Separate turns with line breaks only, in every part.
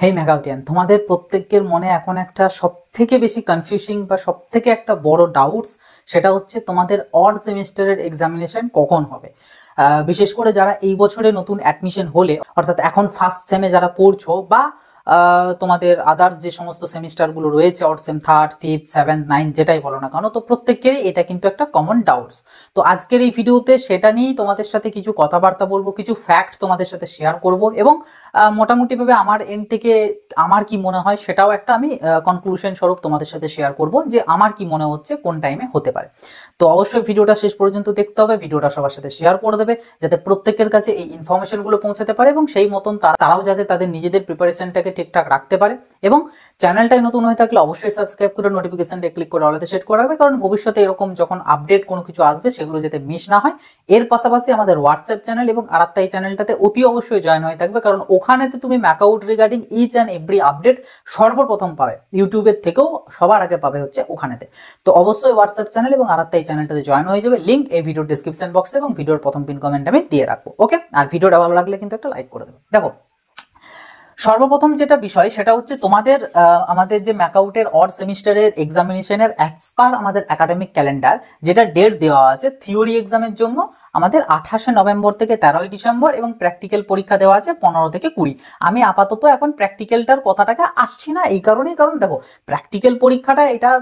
হেই ম্যাগাউটিয়ান, তোমাদের প্রত্যেকের মনে এখন একটা সব থেকে বেশি কনফিউজিং বা সব থেকে একটা বড় ডাউটস, সেটা হচ্ছে তোমাদের অড সেমিস্টারের এক্সামিনেশন কখন হবে। বিশেষ করে যারা এই বছরে নতুন অ্যাডমিশন হলে, অর্থাৎ এখন ফার্স্ট সেমে যারা পড়ছো, বা তোমাদের আদার্স যে সমস্ত সেমিস্টারগুলো রয়েছে, odd same third fifth seventh ninth যেটাই বলো না কেন, তো প্রত্যেকেরই এটা কিন্তু একটা কমন ডাউটস। তো আজকের এই ভিডিওতে সেটা নিয়েই তোমাদের সাথে কিছু কথাবার্তা বলবো, কিছু ফ্যাক্ট তোমাদের সাথে শেয়ার করব, এবং মোটামুটিভাবে আমার এন্ড থেকে আমার কি মনে হয় সেটাও একটা আমি কনক্লুশন স্বরূপ তোমাদের সাথে শেয়ার করব, যে আমার কি মনে হচ্ছে কোন টাইমে হতে পারে। তো অবশ্যই ভিডিওটা শেষ পর্যন্ত দেখতে হবে, ভিডিওটা সবার সাথে শেয়ার করে দেবে, যাতে প্রত্যেকের কাছে এই ইনফরমেশনগুলো পৌঁছাতে পারে, এবং সেই মতন তারাও যাতে তাদের নিজেদের প্রিপারেশনটাকে ঠিকঠাক রাখতে পারে। এবং চ্যানেলটাই নতুন হয়ে থাকলে অবশ্যই সাবস্ক্রাইব করে নোটিফিকেশনটা ক্লিক করে অলতে সেট করা হবে, কারণ ভবিষ্যতে এরকম যখন আপডেট কোনো কিছু আসবে সেগুলো যাতে মিস না হয়। এর পাশাপাশি আমাদের হোয়াটসঅ্যাপ চ্যানেল এবং আরাত্তা এই চ্যানেলটাতে অতি অবশ্যই জয়েন হয়ে থাকবে, কারণ ওখানেতে তুমি ম্যাকআউট regarding each and every update সর্বপ্রথম পাবে। ইউটিউবের থেকেও সবার আগে পাবে হচ্ছে ওখানেতে। তো অবশ্যই হোয়াটসঅ্যাপ চ্যানেল এবং আরাত্তা এই চ্যানেলটাতে জয়েন হয়ে যাবে। লিঙ্ক এই ভিডিওর ডেসক্রিপশন বক্সে এবং ভিডিওর প্রথম পিন কমেন্ট আমি দিয়ে রাখবো। ওকে, আর ভিডিওটা ভালো লাগলে কিন্তু একটা লাইক করে দেবে। দেখো, সর্বপ্রথম যেটা বিষয় সেটা হচ্ছে তোমাদের আমাদের যে ম্যাকআউটের অড সেমিস্টারের এক্সামিনেশনের অ্যাজ পার আমাদের একাডেমিক ক্যালেন্ডার যেটা ডেট দেওয়া আছে থিওরি এক্সামের জন্য, আমাদের 28শে নভেম্বর থেকে 13ই ডিসেম্বর, এবং প্র্যাকটিক্যাল পরীক্ষা দেওয়া আছে 15 থেকে 20। আমি আপাতত এখন প্র্যাকটিক্যালটার কথাটাকে আসছি না, এই কারণেই কারণ দেখো, প্র্যাকটিক্যাল পরীক্ষাটা এটা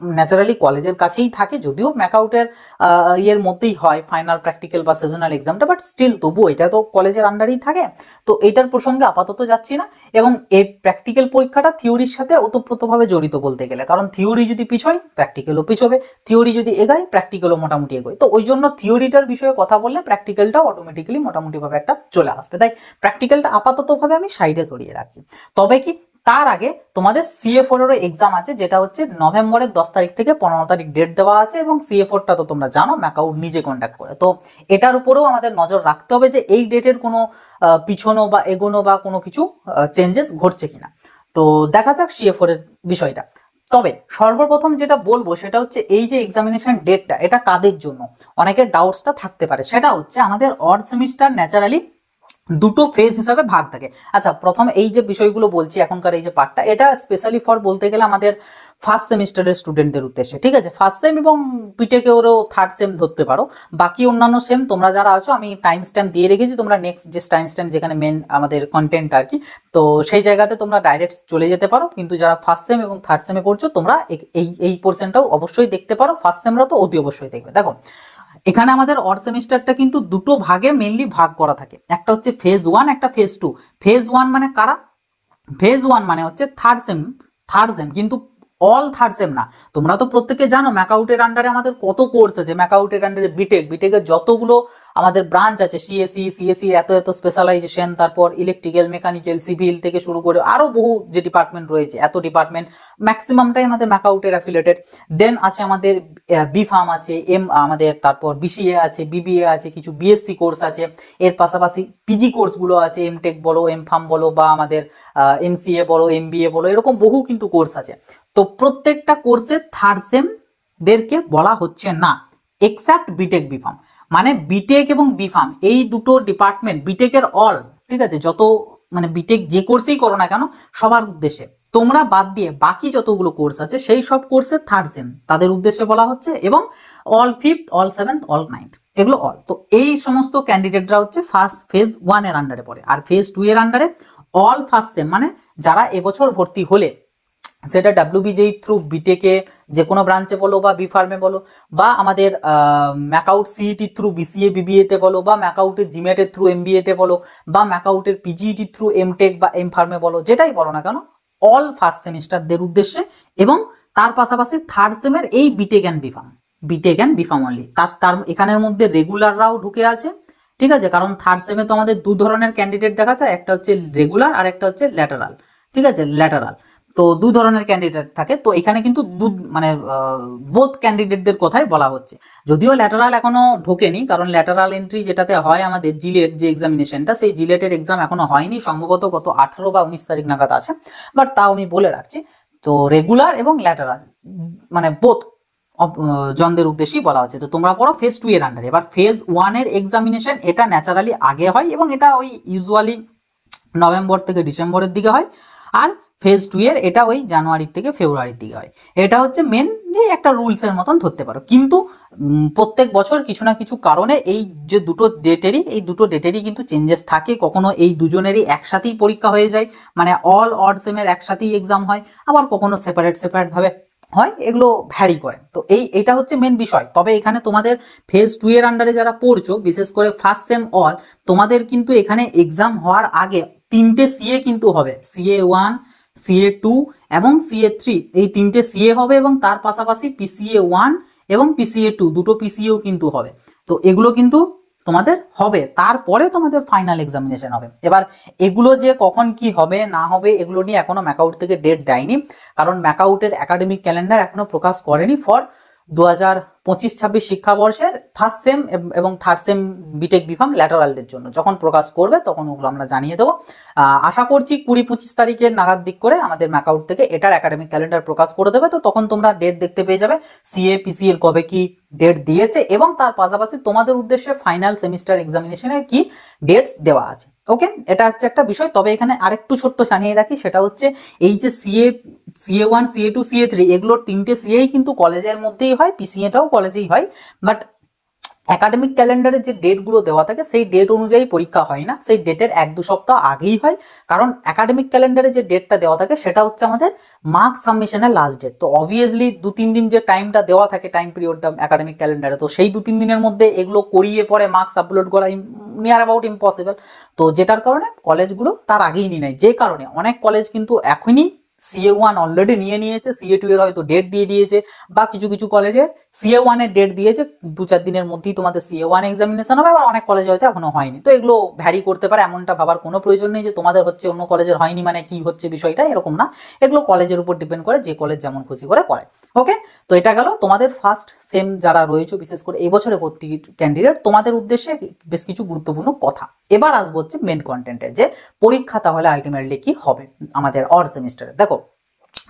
ন্যাচারালি কলেজের কাছেই থাকে, যদিও ম্যাকআউটের ইয়ের মধ্যেই হয় ফাইনাল প্র্যাকটিক্যাল বা সিজনাল এক্সামটা, বাট স্টিল তবুও এটা তো কলেজের আন্ডারেই থাকে। তো এটার প্রসঙ্গে আপাতত যাচ্ছি না, এবং এই প্র্যাকটিক্যাল পরীক্ষাটা থিওরির সাথে ওতপ্রোতভাবে জড়িত বলতে গেলে, কারণ থিওরি যদি পিছোয় প্র্যাকটিক্যালও পিছবে, থিওরি যদি এগায় প্র্যাকটিক্যালও মোটামুটি এগোয়। তো ওই জন্য থিওরিটার বিষয়ে কথা বললে প্র্যাকটিক্যালটাও অটোমেটিক্যালি মোটামুটিভাবে একটা চলে আসবে, তাই প্র্যাকটিক্যালটা আপাততভাবে আমি সাইডে সরিয়ে রাখছি। তবে কি, তার আগে তোমাদের সিএ4 এর এক্সাম আছে, যেটা হচ্ছে নভেম্বরের 10 তারিখ থেকে 15 তারিখ ডেট দেওয়া আছে, এবং সিএ4টা তো তোমরা জানো ম্যাকআউট নিজে কন্ডাক্ট করে। তো এটার উপরেও আমাদের নজর রাখতে হবে যে এই ডেটের কোনো পিছনো বা এগোনো বা কোনো কিছু চেঞ্জেস ঘটছে কিনা। তো দেখা যাক সিএ4 এর বিষয়টা। তবে সর্বপ্রথম যেটা বলবো সেটা হচ্ছে এই যে এক্সামিনেশন ডেটটা, এটা কাদের জন্য অনেকের ডাউটসটা থাকতে পারে, সেটা হচ্ছে আমাদের অড সেমিস্টার ন্যাচারালি দুটো ফেজ হিসাবে ভাগ থাকে। আচ্ছা, প্রথমে এই যে বিষয়গুলো বলছি এখনকার এই যে পার্টটা, এটা স্পেশালি ফর বলতে গেলে আমাদের ফার্স্ট সেমিস্টারের স্টুডেন্টদের উদ্দেশ্যে, ঠিক আছে? ফার্স্ট সেম এবং বিটেকে ওরও থার্ড সেম ধরতে পারো। বাকি অন্যান্য সেম তোমরা যারা আছো, আমি টাইম স্ট্যাম্প দিয়ে রেখেছি, তোমরা নেক্সট যে টাইম স্ট্যাম্প যেখানে মেন আমাদের কন্টেন্ট আর কি, তো সেই জায়গাতে তোমরা ডাইরেক্ট চলে যেতে পারো। কিন্তু যারা ফার্স্ট সেম এবং থার্ড সেমে পড়ছো, তোমরা এই পোর্শনটাও অবশ্যই দেখতে পারো। ফার্স্ট সেমরা তো অতি অবশ্যই দেখবে। দেখো, এখানে আমাদের অড সেমিস্টারটা কিন্তু দুটো ভাগে মেনলি ভাগ করা থাকে, একটা হচ্ছে ফেজ 1, একটা ফেজ 2। ফেজ 1 মানে কারা? ফেজ 1 মানে হচ্ছে থার্ড সেম কিন্তু অল থার্ড সেম না। তোমরা তো প্রত্যেকে জানো ম্যাকআউটের আন্ডারে আমাদের কত কোর্স আছে, ম্যাকআউটের আন্ডারে বিটেকের যতগুলো আমাদের ব্রাঞ্চ আছে, সিএসসি এত এত স্পেশালাইজেশন, তারপর ইলেকট্রিক্যাল মেকানিক্যাল সিভিল থেকে শুরু করে আরো বহু যে ডিপার্টমেন্ট রয়েছে, এত ডিপার্টমেন্ট ম্যাক্সিমামটাই আমাদের ম্যাকআউটের অ্যাফিলেটেড। দেন আছে আমাদের বি ফার্ম আছে, আমাদের তারপর বিসিএ আছে, বিবিএ আছে, কিছু বিএসসি কোর্স আছে, এর পাশাপাশি পিজি কোর্সগুলো আছে, এমটেক বলো, এম ফার্ম বলো, বা আমাদের এমসিএ বলো, এমবিএ বলো, এরকম বহু কিন্তু কোর্স আছে। তো প্রত্যেকটা কোর্সে থার্ড সেম দেরকে বলা হচ্ছে না, এক্সেপ্ট বিটেক বিফার্ম। মানে বিটেক এবং বিফার্ম এই দুটো ডিপার্টমেন্ট, বিটেকের অল, ঠিক আছে, যত মানে বিটেক যে কোর্সেই করো না কেন সবার উদ্দেশ্যে, তোমরা বাদ দিয়ে বাকি যতগুলো কোর্স আছে সেই সব কোর্সের থার্ড সেম তাদের উদ্দেশ্যে বলা হচ্ছে, এবং all fifth, all seventh, all ninth, এগুলো অল। তো এই সমস্ত ক্যান্ডিডেটরা হচ্ছে ফার্স্ট ফেজ 1 এর আন্ডারে পড়ে। আর ফেজ 2 এর আন্ডারে অল ফার্স্ট সেম, মানে যারা এবছর ভর্তি হলে, সেটা ডাব্লিউবিজেই থ্রু বিটেকে যে কোনো ব্রাঞ্চে বলো, বা বি ফার্মে বলো, বা আমাদের MAKAUT CET through BCA BBA তে বলো, বা ম্যাকআউটের জিমেটের থ্রু এমবিএ তে বলো, বা ম্যাকআউটের পিজিইটি থ্রু এমটেক বা এম ফার্মে বলো, যেটাই বলো না কেন, অল ফার্স্ট সেমিস্টারদের উদ্দেশ্যে। এবং তার পাশাপাশি থার্ড সেমের এই বিটেক অ্যান্ড বিফার্ম অনলি, তার এখানের মধ্যে রেগুলাররাও ঢুকে আছে, ঠিক আছে? কারণ থার্ড সেমে তো আমাদের দু ধরনের ক্যান্ডিডেট দেখা যায়, একটা হচ্ছে রেগুলার আর একটা হচ্ছে ল্যাটারাল, ঠিক আছে, ল্যাটারাল। তো দু ধরনের ক্যান্ডিডেট থাকে, তো এখানে কিন্তু মানে বোথ ক্যান্ডিডেটদের কথাই বলা হচ্ছে। যদিও ল্যাটারাল এখনো ঢোকেনি, কারণ ল্যাটারাল এন্ট্রি যেটাতে হয় আমাদের জিলেট যে এক্সামিনেশনটা, সেই জিলেটের এক্সাম এখনো হয়নি, সম্ভবত গত 18 বা 19 তারিখ নাগাদ আছে। বাট তাও আমি বলে রাখছি, তো রেগুলার এবং ল্যাটারাল মানে বোথ জনদের উদ্দেশ্যেই বলা হচ্ছে। তো তোমরা পড়ো ফেজ 2 এর আন্ডারে। এবার ফেজ 1 এর এক্সামিনেশন এটা ন্যাচারালি আগে হয়, এবং এটা ওই ইউজুয়ালি নভেম্বর থেকে ডিসেম্বরের দিকে হয়। আর ফেজ 2 এর এটা ওই জানুয়ারি থেকে ফেব্রুয়ারির দিকে হয়। এটা হচ্ছে মেনলি একটা রুলসের মতন ধরতে পারো। কিন্তু প্রত্যেক বছর কিছু না কিছু কারণে এই যে দুটো ডেটেরই কিন্তু চেঞ্জেস থাকে। কখনো এই দুজনেরই একসাথেই পরীক্ষা হয়ে যায়, মানে অল অড সেমের একসাথেই এক্সাম হয়, আবার কখনো সেপারেট ভাবে হয়, এগুলো ভ্যারি করে। তো এটা হচ্ছে মেন বিষয়। তবে এখানে তোমাদের ফেজ 2 এর আন্ডারে যারা পড়ছো, বিশেষ করে ফার্স্ট সেম অল, তোমাদের কিন্তু এখানে এক্সাম হওয়ার আগে 3টে সিএ কিন্তু হবে, CA1, CA2 এবং CA3, এই 3টে সিএ হবে এবং তার পাশাপাশি PCA1 এবং PCA2 দুটো পিসিএও কিন্তু হবে। তো এগুলো কিন্তু তোমাদের হবে, তারপরে তোমাদের ফাইনাল এক্সামিনেশন হবে। এবার এগুলো যে কখন কি হবে না হবে এগুলো নিয়ে এখনো ম্যাকআউট থেকে ডেট দেয়নি, কারণ ম্যাকআউটের একাডেমিক ক্যালেন্ডার এখনো প্রকাশ করেনি ফর 2025-26 শিক্ষাবর্ষের ফার্স্ট সেম এবং থার্ড সেম বিটেক বিফার্ম ল্যাটারালদের জন্য। যখন প্রকাশ করবে তখন ওগুলো আমরা জানিয়ে দেবো। আশা করছি 20-25 তারিখের নাগাদ দিক করে আমাদের ম্যাকআউট থেকে এটার একাডেমিক ক্যালেন্ডার প্রকাশ করে দেবে। তো তখন তোমরা ডেট দেখতে পেয়ে যাবে, সিএ পিসি এর কবে কি ডেট দিয়েছে এবং তার পাশাপাশি তোমাদের উদ্দেশ্যে ফাইনাল সেমিস্টার এক্সামিনেশনের কি ডেটস দেওয়া আছে। ওকে, এটা হচ্ছে একটা বিষয়। তবে এখানে আরেকটু ছোট্ট জানিয়ে রাখি, সেটা হচ্ছে এই যে CA1, CA2, CA3 এগুলোর 3টে সিএই কিন্তু কলেজের মধ্যেই হয়, পিসিএটাও কলেজেই হয়। বাট একাডেমিক ক্যালেন্ডারে যে ডেটগুলো দেওয়া থাকে সেই ডেট অনুযায়ী পরীক্ষা হয় না, সেই ডেটের 1-2 সপ্তাহ আগেই হয়। কারণ একাডেমিক ক্যালেন্ডারে যে ডেটটা দেওয়া থাকে সেটা হচ্ছে আমাদের মার্ক সাবমিশনের লাস্ট ডেট। তো অবভিয়াসলি 2-3 দিন যে টাইমটা দেওয়া থাকে, টাইম পিরিয়ডটা একাডেমিক ক্যালেন্ডারে, তো সেই 2-3 দিনের মধ্যে এগুলো করিয়ে পরে মার্কস আপলোড করা নিয়ার অ্যাবাউট ইম্পসিবল। তো যেটার কারণে কলেজগুলো তার আগেই নিয়ে নেয়, যে কারণে অনেক কলেজ কিন্তু এখনই CA1 অলরেডি নিয়ে নিয়েছে, CA2 এর হয়তো ডেট দিয়ে দিয়েছে, বা কিছু কিছু কলেজে CA1 এর ডেট দিয়েছে, 2-4 দিনের মধ্যেই তোমাদের CA1 এক্সামিনেশন হবে, আবার অনেক কলেজে হয়তো এখনো হয়নি। তো এগুলো ভ্যারি করতে পারে, এমনটা ভাবার কোনো প্রয়োজন নেই যে তোমাদের হচ্ছে অন্য কলেজের হয়নি মানে কি হচ্ছে বিষয়টা, এরকম না। এগুলো কলেজের উপর ডিপেন্ড করে, যে কলেজ যেমন খুশি করে করে। ওকে, তো এটা গেল তোমাদের ফার্স্ট সেম যারা রয়েছে, বিশেষ করে এই বছরে ভর্তি ক্যান্ডিডেট, তোমাদের উদ্দেশ্যে বেশ কিছু গুরুত্বপূর্ণ কথা। এবার আসবো হচ্ছে মেন কন্টেন্টে, যে পরীক্ষা তাহলে আলটিমেটলি কি হবে আমাদের অড সেমিস্টারে। দেখো,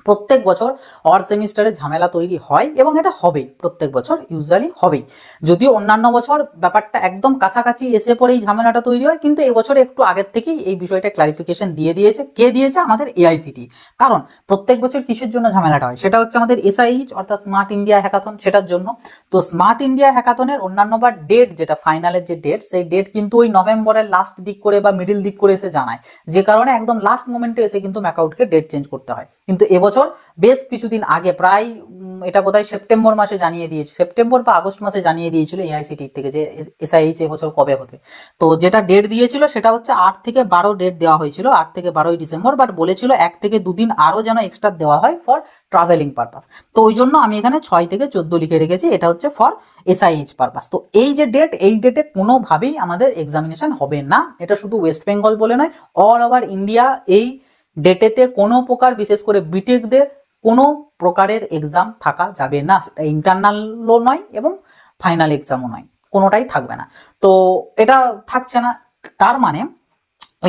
প্রত্যেক বছর অড সেমিস্টারে ঝামেলা তৈরি হয় এবং এটা হবেই, প্রত্যেক বছর ইউজুয়ালি হবেই। যদিও অন্যান্য বছর ব্যাপারটা একদম কাছাকাছি এসে পরে এই ঝামেলাটা তৈরি হয়, কিন্তু এবছরে একটু আগের থেকেই এই বিষয়টা ক্লারিফিকেশন দিয়ে দিয়েছে। কে দিয়েছে? আমাদের AICTE। কারণ প্রত্যেক বছর কিসের জন্য ঝামেলাটা হয়, সেটা হচ্ছে আমাদের SIH অর্থাৎ স্মার্ট ইন্ডিয়া হ্যাকাথন, সেটার জন্য। তো স্মার্ট ইন্ডিয়া হ্যাকাথনের অন্যান্যবার ডেট, যেটা ফাইনালের যে ডেট, সেই ডেট কিন্তু ওই নভেম্বরের লাস্ট দিক করে বা মিডিল দিক করে এসে জানায়, যে কারণে একদম লাস্ট মোমেন্টে এসে কিন্তু ম্যাকআউটকে ডেট চেঞ্জ করতে হয়। কিন্তু এবছর বেশ কিছুদিন আগে, প্রায় এটা বোধহয় সেপ্টেম্বর মাসে জানিয়ে দিয়েছে, সেপ্টেম্বর বা আগস্ট মাসে জানিয়ে দিয়েছিল AICTE থেকে যে SIH এবছর কবে হবে। তো যেটা ডেট দিয়েছিল সেটা হচ্ছে 8 থেকে 12 ডেট দেওয়া হয়েছিল, 8 থেকে 12ই ডিসেম্বর। বাট বলেছিল 1 থেকে 2 দিন আরো যেন এক্সট্রা দেওয়া হয় ফর ট্রাভেলিং পারপাস। তো ওই জন্য আমি এখানে 6 থেকে 14 লিখে রেখেছি, এটা হচ্ছে ফর SIH পারপাস। তো এই যে ডেট, এই ডেটে কোনোভাবেই আমাদের এক্সামিনেশন হবে না। এটা শুধু ওয়েস্ট বেঙ্গল বলে নয়, অল ওভার ইন্ডিয়া এই ডেটেতে কোনো প্রকার, বিশেষ করে বিটেকদের কোনো প্রকারের এক্সাম থাকা যাবে না। ইন্টারনালও নয় এবং ফাইনাল এক্সামও নয়, কোনোটাই থাকবে না। তো এটা থাকছে না, তার মানে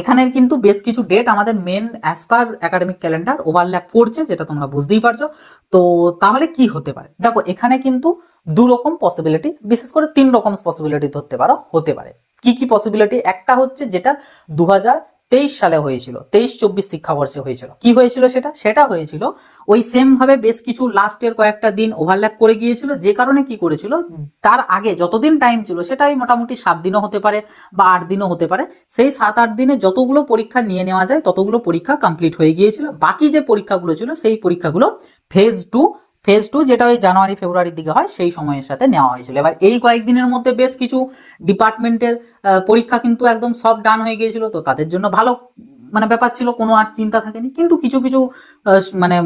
এখানের কিন্তু বেশ কিছু ডেট আমাদের main as per academic calendar overlap করছে, যেটা তোমরা বুঝতেই পারছো। তো তাহলে কি হতে পারে? দেখো, এখানে কিন্তু 2 রকম পসিবিলিটি, বিশেষ করে 3 রকম পসিবিলিটি ধরতে পারো, হতে পারে। কি কি পসিবিলিটি? একটা হচ্ছে যেটা 2023 সালে হয়েছিল, 23-24 শিক্ষাবর্ষে হয়েছিল। কি হয়েছিল সেটা? সেটা হয়েছিল ওই সেম ভাবে বেশ কিছু লাস্টের কয়েকটা দিন ওভারল্যাপ করে গিয়েছিল, যে কারণে কি করেছিল, তার আগে যতদিন টাইম ছিল সেটাই মোটামুটি 7 দিনও হতে পারে বা 8 দিনও হতে পারে, সেই 7-8 দিনে যতগুলো পরীক্ষা নিয়ে নেওয়া যায় ততগুলো পরীক্ষা কমপ্লিট হয়ে গিয়েছিল। বাকি যে পরীক্ষাগুলো ছিল সেই পরীক্ষাগুলো ফেজ টু যেটা ওই জানুয়ারি ফেব্রুয়ারির দিকে হয়, সেই সময়ের সাথে নেওয়া হয়েছিল। এবার এই কয়েকদিনের মধ্যে বেশ কিছু ডিপার্টমেন্টের পরীক্ষা কিন্তু একদম সব ডান হয়ে গিয়েছিল, তো তাদের জন্য ভালো মানে ব্যাপার ছিল, কোনো আর চিন্তা থাকেনি। কিন্তু কিছু কিছু মানে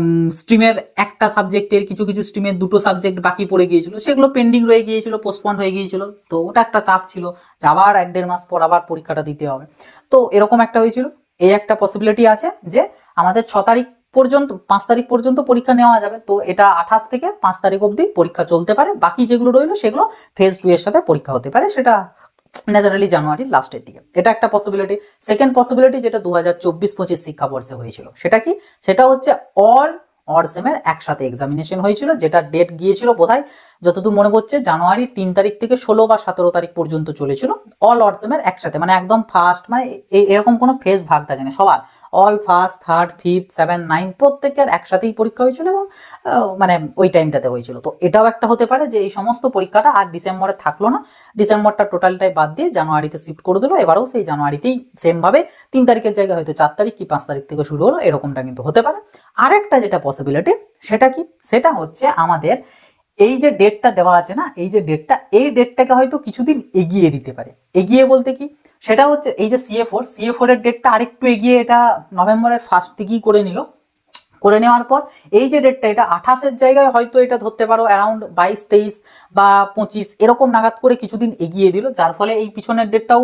স্ট্রিমের একটা সাবজেক্টের, কিছু কিছু স্ট্রিমের 2টো সাবজেক্ট বাকি পড়ে গিয়েছিল, সেগুলো পেন্ডিং রয়ে গিয়েছিল, পোস্টপন্ড হয়ে গিয়েছিল। তো ওটা একটা চাপ ছিল যে আবার 1-1.5 মাস পর আবার পরীক্ষাটা দিতে হবে। তো এরকম একটা হয়েছিল। এই একটা পসিবিলিটি আছে যে আমাদের 6 তারিখ পর্যন্ত, 5 তারিখ পর্যন্ত পরীক্ষা নেওয়া যাবে। তো এটা 28 থেকে 5 তারিখ অবধি পরীক্ষা চলতে পারে। বাকি যেগুলো রইলো সেগুলো ফেজ 2 এর সাথে পরীক্ষা হতে পারে, সেটা ন্যাচারালি জানুয়ারির লাস্টের দিকে। এটা একটা পসিবিলিটি। সেকেন্ড পসিবিলিটি যেটা 2024-25 শিক্ষাবর্ষে হয়েছিল, সেটা কি? সেটা হচ্ছে অল অড সেমের একসাথে এক্সামিনেশন হয়েছিল, যেটা ডেট গিয়েছিল বোধহয় যতদূর মনে পড়ছে জানুয়ারি 3 তারিখ থেকে 16 বা 17 তারিখ পর্যন্ত চলেছিল অল অড সেমের একসাথে, মানে একদম ফার্স্ট, মানে এরকম কোনো ফেজ ভাগ থাকে না, সবার অল ফার্স্ট থার্ড ফিফথ 7 9 প্রত্যেকের একসাথেই পরীক্ষা হয়েছিল এবং মানে ওই টাইমটাতে হয়েছিল। তো এটাও একটা হতে পারে যে এই সমস্ত পরীক্ষাটা আর ডিসেম্বরে থাকলো না, ডিসেম্বরটা টোটালটাই বাদ দিয়ে জানুয়ারিতে শিফট করে দিল, এবারেও সেই জানুয়ারিতেই সেম ভাবে 3 তারিখের জায়গায় হয়তো 4 তারিখ কি 5 তারিখ থেকে শুরু হলো, এরকমটা কিন্তু হতে পারে। আরেকটা যেটা পসিবিলিটি সেটা কি, সেটা হচ্ছে আমাদের এই যে ডেটটা দেওয়া আছে না, এই যে ডেটটা, এই ডেটটাকে হয়তো কিছুদিন এগিয়ে দিতে পারে। এগিয়ে বলতে কি, সেটা হচ্ছে এই যে CA4 এর ডেটটা আরেকটু এগিয়ে এটা নভেম্বরের ফার্স্ট দিকেই করে নিল, করে নেওয়ার পর এই যে ডেটটা এটা 28-এর জায়গায় হয়তো এটা ধরতে পারো অ্যারাউন্ড 22-23 বা 25 এরকম নাগাদ করে কিছুদিন এগিয়ে দিল, যার ফলে এই পিছনের ডেটটাও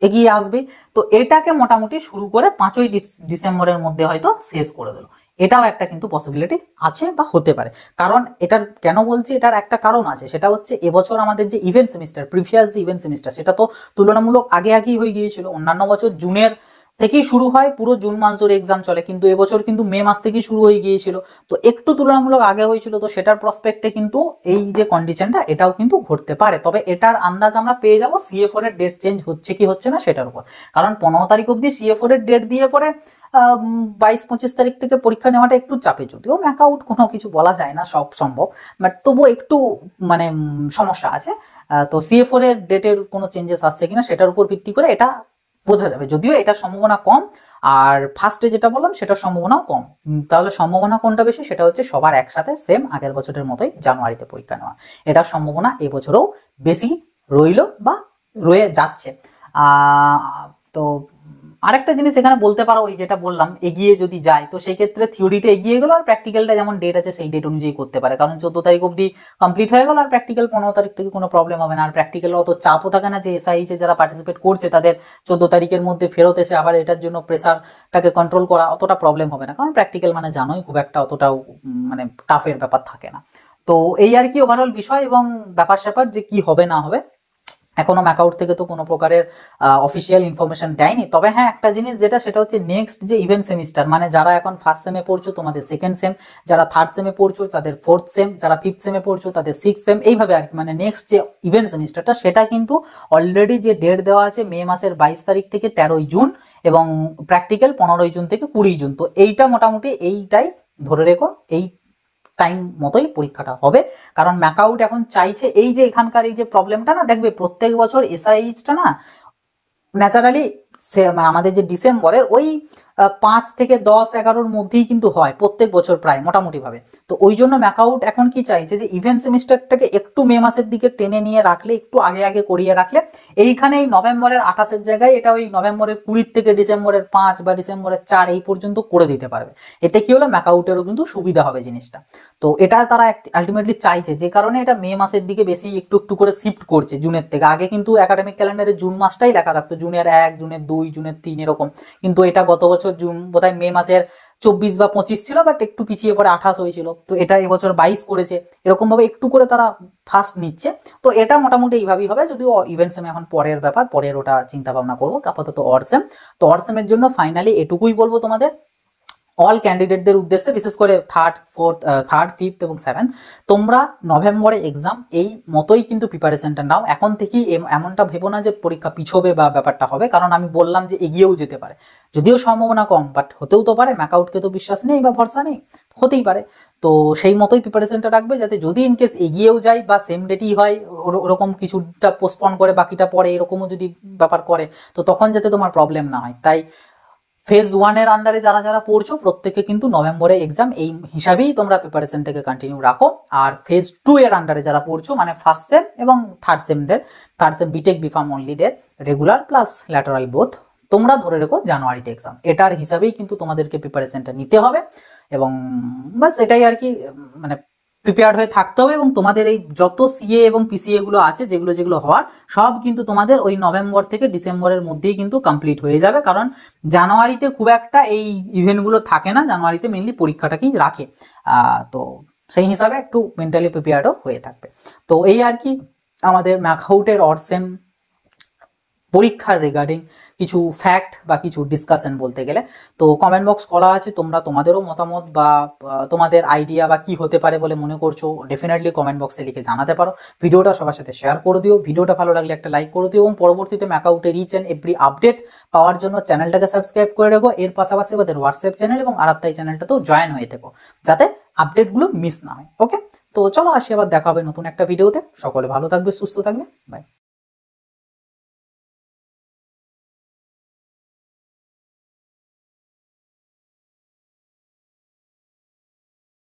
এগিয়ে আসবে। তো এটাকে মোটামুটি শুরু করে 5ই ডিসেম্বরের মধ্যে হয়তো শেষ করে দিল, এটাও একটা কিন্তু পসিবিলিটি আছে বা হতে পারে। কারণ এটার কেন বলছি, এটার একটা কারণ আছে, সেটা হচ্ছে এবছর আমাদের যে ইভেন্ট সেমিস্টার, প্রিভিয়াস যে ইভেন্ট সেমিস্টার, সেটা তো তুলনামূলক আগে আগেই হয়ে গিয়েছিল। অন্যান্য বছর জুনের থেকেই শুরু হয়, পুরো জুন মাস ধরে এক্সাম চলে, কিন্তু এবছর কিন্তু মে মাস থেকেই শুরু হয়ে গিয়েছিল, তো একটু তুলনামূলক আগে হয়েছিল। তো সেটার প্রসপেক্টে কিন্তু এই যে কন্ডিশনটা এটাও কিন্তু ঘটতে পারে, তবে এটার আন্দাজ আমরা পেয়ে যাবো CA4 এর ডেট চেঞ্জ হচ্ছে কি হচ্ছে না সেটার উপর। কারণ 15 তারিখ অব্দি CA4 এর ডেট দিয়ে পরে 22-25 তারিখ থেকে পরীক্ষা নেওয়াটা একটু চাপে, যদিও ম্যাকআউট কোনো কিছু বলা যায় না, সব সম্ভব, বাট তবুও একটু মানে সমস্যা আছে। তো CA4 এর ডেটের কোনো চেঞ্জেস আসছে কিনা সেটার উপর ভিত্তি করে এটা বোঝা যাবে, যদিও এটার সম্ভাবনা কম। আর ফার্স্টে যেটা বললাম সেটার সম্ভাবনাও কম। তাহলে সম্ভাবনা কোনটা বেশি, সেটা হচ্ছে সবার একসাথে সেম আগের বছরের মতোই জানুয়ারিতে পরীক্ষা নেওয়া, এটার সম্ভাবনা এবছরেও বেশি রইল বা রয়ে যাচ্ছে। তো আরেকটা জিনিস এখানে বলতে পারো, ওই যেটা বললাম এগিয়ে যদি যায়, তো সেই ক্ষেত্রে থিওরিটা এগিয়ে গেল আর প্র্যাকটিক্যালটা যেমন ডেট আছে সেই ডেট অনুযায়ী করতে পারে, কারণ 14 তারিখ অব্দি কমপ্লিট হয়ে গেল আর প্র্যাকটিক্যাল 15 তারিখ থেকে কোনো প্রবলেম হবে না। আর প্র্যাকটিক্যাল অত চাপও থাকে না যে SIH যারা পার্টিসিপেট করছে তাদের 14 তারিখের মধ্যে ফেরত এসে আবার এটার জন্য প্রেসারটাকে কন্ট্রোল করা অতটা প্রবলেম হবে না, কারণ প্র্যাকটিক্যাল মানে জানোই খুব একটা অতটাও মানে টাফের ব্যাপার থাকে না। তো এই আর কি ওভারঅল বিষয় এবং ব্যাপার স্যাপার যে কি হবে না হবে। এখনো ম্যাকআউট থেকে তো কোনো প্রকারের অফিসিয়াল ইনফরমেশন দেয়নি, তবে হ্যাঁ একটা জিনিস যেটা, সেটা হচ্ছে নেক্সট যে ইভেন্ট সেমিস্টার, মানে যারা এখন ফার্স্ট সেমে পড়ছো তোমাদের সেকেন্ড সেম, যারা থার্ড সেমে পড়ছো তাদের ফোর্থ সেম, যারা ফিফথ সেমে পড়ছো তাদের সিক্স সেম, এইভাবে আর কি, মানে নেক্সট যে ইভেন্ট সেমিস্টারটা সেটা কিন্তু অলরেডি যে ডেট দেওয়া আছে মে মাসের 22 তারিখ থেকে 13ই জুন এবং প্র্যাকটিক্যাল 15ই জুন থেকে 20ই জুন। তো এইটা মোটামুটি এইটাই ধরে রেখো, এই টাইম মতোই পরীক্ষাটা হবে। কারণ ম্যাকআউট এখন চাইছে এই যে এখানকার এই যে প্রবলেমটা না, দেখবে প্রত্যেক বছর SIH-টা না ন্যাচারালি আমাদের যে ডিসেম্বরের ওই 5 থেকে 10-11-র মধ্যেই কিন্তু হয় প্রত্যেক বছর প্রায় মোটামুটি ভাবে। তো ওই জন্য ম্যাকআউট এখন কি চাইছে যে ইভেন্ট সেমিস্টারটাকে একটু মে মাসের দিকে টেনে নিয়ে রাখলে, একটু আগে আগে করিয়ে রাখলে, এইখানে এই নভেম্বরের 28-এর জায়গায় এটা ওই নভেম্বরের 20 থেকে ডিসেম্বরের 5 বা ডিসেম্বরের 4 এই পর্যন্ত করে দিতে পারবে। এতে কি হলো, ম্যাকআউটেরও কিন্তু সুবিধা হবে জিনিসটা। তো এটা তারা আলটিমেটলি চাইছে, যে কারণে এটা মে মাসের দিকে বেশি একটু একটু করে শিফট করছে জুনের থেকে। আগে কিন্তু একাডেমিক ক্যালেন্ডারে জুন মাসটাই লেখা থাকতো, জুনের 1, জুনের 2, জুনের 3 এরকম, কিন্তু এটা গত বছর জুন বোধহয় মে মাসের 24 বা 25 ছিল, বাট একটু পিছিয়ে পরে 28 হয়েছিল, তো এটা এবছর 22 করেছে, এরকম ভাবে একটু করে তারা ফার্স্ট নিচ্ছে। তো এটা মোটামুটি এইভাবেই হবে, যদিও ইভেন্ট সেম এখন পরের ব্যাপার, পরের ওটা চিন্তা ভাবনা করবো, আপাতত অড সেম। তো অড সেমের জন্য ফাইনালি এটুকুই বলবো তোমাদের অল ক্যান্ডিডেটদের উদ্দেশ্যে, বিশেষ করে থার্ড ফিফথ এবং সেভেন্থ, তোমরা নভেম্বরে এক্সাম এই মতোই কিন্তু প্রিপারেশনটা নাও। এখন থেকেই এমনটা ভেবো না যে পরীক্ষা পিছবে বা ব্যাপারটা হবে, কারণ আমি বললাম যে এগিয়েও যেতে পারে, যদিও সম্ভাবনা কম, বাট হতেও তো পারে, ম্যাকআউটকে তো বিশ্বাস নেই বা ভরসা নেই, হতেই পারে। তো সেই মতোই প্রিপারেশনটা রাখবে, যাতে যদি ইনকেস এগিয়েও যায় বা সেম ডেটই হয়, ওরকম কিছুটা পোস্টপন করে বাকিটা পরে এরকমও যদি ব্যাপার করে, তো তখন যাতে তোমার প্রবলেম না হয়। তাই ফেজ 1 এর আন্ডারে যারা যারা পড়ছো প্রত্যেকে কিন্তু নভেম্বরে এক্সাম এই হিসাবেই তোমরা প্রিপারেশনটাকে কন্টিনিউ রাখো। আর ফেজ 2 এর আন্ডারে যারা পড়ছো, মানে ফার্স্ট সেম এবং থার্ড সেম বিটেক বিফার্ম অনলিদের রেগুলার প্লাস ল্যাটারাল বোথ, তোমরা ধরে রেখো জানুয়ারিতে এক্সাম, এটার হিসাবেই কিন্তু তোমাদেরকে প্রিপারেশনটা নিতে হবে। এবং বাস এটাই আর কি, মানে প্রিপেয়ার্ড হয়ে থাকতে হবে। এবং তোমাদের এই যত সিএ এবং পিসিএ গুলো আছে, যেগুলো যেগুলো হওয়ার, সব কিন্তু তোমাদের ওই নভেম্বর থেকে ডিসেম্বরের মধ্যেই কিন্তু কমপ্লিট হয়ে যাবে, কারণ জানুয়ারিতে খুব একটা এই ইভেন্টগুলো থাকে না, জানুয়ারিতে মেনলি পরীক্ষাটাকেই রাখে। তো সেই হিসাবে একটু মেন্টালি প্রিপেয়ার্ডও হয়ে থাকবে। তো এই আর কি আমাদের ম্যাকআউটের অড সেম পরীক্ষার রিগার্ডিং কিছু ফ্যাক্ট বা কিছু ডিসকাশন বলতে গেলে। তো কমেন্ট বক্স করা আছে, তোমরা তোমাদেরও মতামত বা তোমাদের আইডিয়া বা কি হতে পারে বলে মনে করছো ডেফিনেটলি কমেন্ট বক্সে লিখে জানাতে পারো। ভিডিওটা সবার সাথে শেয়ার করে দিও, ভিডিওটা ভালো লাগলে একটা লাইক করে দিও এবং পরবর্তীতে ম্যাকআউটের রিচ অ্যান্ড এভরি আপডেট পাওয়ার জন্য চ্যানেলটাকে সাবস্ক্রাইব করে রাখো। এর পাশাপাশি আমাদের হোয়াটসঅ্যাপ চ্যানেল এবং আরাত্তাই চ্যানেলটাতেও জয়েন হয়ে থেকো যাতে আপডেটগুলো মিস না হয়। ওকে, তো চলো আসি, আবার দেখা হবে নতুন একটা ভিডিওতে। সকলে ভালো থাকবে, সুস্থ থাকবে, বাই।